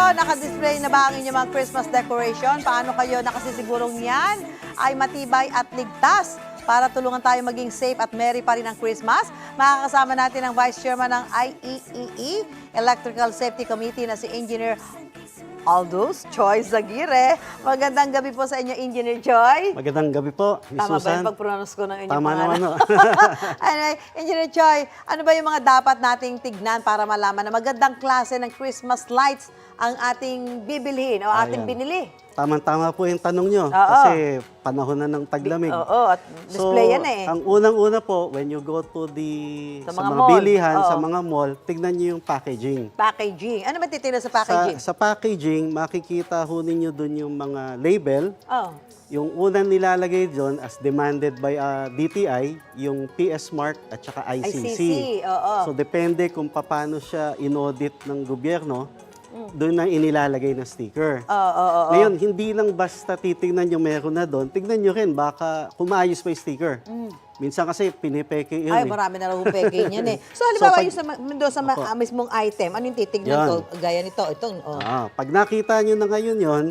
Naka-display na ba ang inyong mga Christmas decoration? Paano kayo nakasisigurong yan ay matibay at ligtas para tulungan tayo maging safe at merry pa rin ang Christmas? Makakasama natin ang Vice Chairman ng IEEE, Electrical Safety Committee na si Engineer Aldous Choi Zaguirre. Magandang gabi po sa inyo, Engineer Choi. Magandang gabi po, Miss Tama Susan. ba yung pag-pronounce ko ng inyong Tama naman, no? Anyway, Engineer Choi, ano ba yung mga dapat nating tignan para malaman na magandang klase ng Christmas lights ang ating bibilhin o ating Ayan. binili? Tama-tama po yung tanong nyo. Oo. Kasi panahon na ng taglamig. Oo, at display yan eh. Ang unang-una po, when you go to Sa sa mga mga mall. bilihan, Oo. sa mga mall, tignan nyo yung packaging. Packaging. Ano ba titignan sa packaging? Sa packaging, makikita ho ninyo dun yung mga label. Oh. Yung unang nilalagay doon as demanded by DTI, yung PS Mark at saka ICC. Oo. So depende kung paano siya in-audit ng gobyerno, doon na inilalagay na sticker. Oo. Ngayon, hindi lang basta titignan nyo meron na doon, tignan nyo rin baka kumayos pa yung sticker. Minsan kasi pinipeke yun. Ay, eh. marami na raw peking yan eh. So, halimbawa pag- yung doon sa mismong item, ano yung titignan Yan. ko? Gaya nito, itong, oh. Pag nakita nyo na ngayon yun,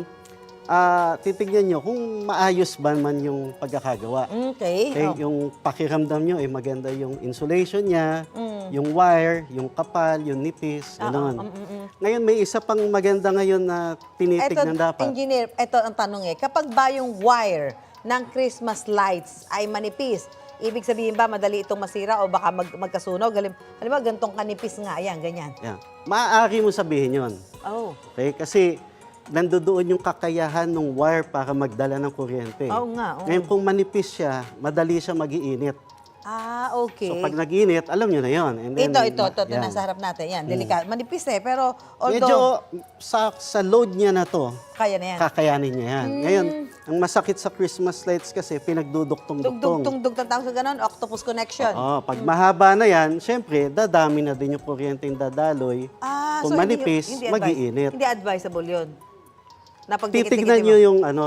titignan nyo kung maayos ba man yung pagkakagawa. Okay. Okay, Oh. yung pakiramdam nyo, maganda yung insulation niya, yung wire, yung kapal, yung nipis, gano'n. Ngayon, may isa pang maganda ngayon na tinitignan dapat. Engineer, ito ang tanong eh. Kapag ba yung wire ng Christmas lights ay manipis, ibig sabihin ba madali itong masira o baka magkasunog? Halimbawa, gantong kanipis nga, yan, ganyan. Yan. Maaari mo sabihin yon. Oh. Okay? Kasi nandoon yung kakayahan ng wire para magdala ng kuryente. Oo nga. Oo. Ngayon, kung manipis siya, madali siya mag-iinit. Okay. So, pag nag-init, alam nyo na yon. And then, Ito, yan. nasa harap natin. Yan, delikado. Manipis eh, pero Medyo although, sa load niya na to, kaya na yan. kakayanin niya yan. Ngayon, ang masakit sa Christmas lights kasi pinagduduktong-duktong. Tugtog ng tawag sa ganun, octopus connection. Pag mahaba na yan, syempre, dadami na din yung kuryente yung dadaloy. Kung so manipis, mag-iinit. Hindi advisable yun. Na pagdikit-dikitin Titignan mo. nyo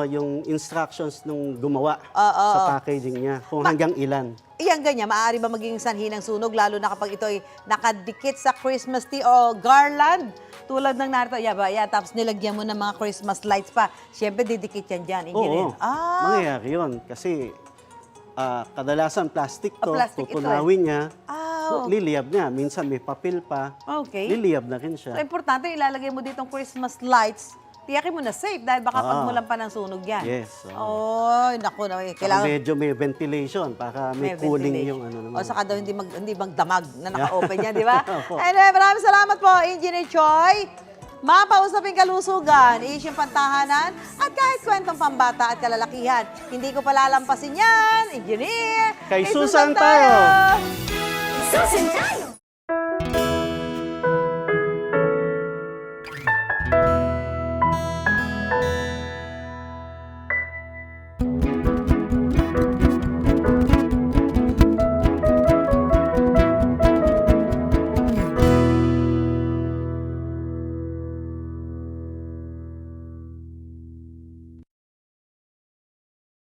yung instructions nung gumawa sa packaging niya, kung hanggang ilan. Iyang ganyan, maaari ba maging sanhi ng sunog, lalo na kapag ito ay nakadikit sa Christmas tree o garland? Tulad ng narito, tapos nilagyan mo ng mga Christmas lights pa. Siyempre, didikit yan dyan, engineer. Oo, mangyayari yun. Kasi kadalasan plastic to, Plastic ito tutunawin niya, Oh. liliyab niya. Minsan may papel pa, Okay. liliyab na rin So, siya. importante, ilalagay mo ditong Christmas lights. Tiyakin mo na safe dahil baka pagmulan pa ng sunog yan. Yes. Naku, Saka kailangan medyo may ventilation para may cooling ventilation. yung ano naman. O saka daw hindi magdamag na naka-open yan, di ba? Opo. Anyway, maraming salamat po, Engineer Choi. Mapausaping kalusugan, isyong pantahanan, at kahit kwentong pambata at kalalakihan. Hindi ko palalampasin yan, Engineer. Kay Susan tayo! Susan tayo!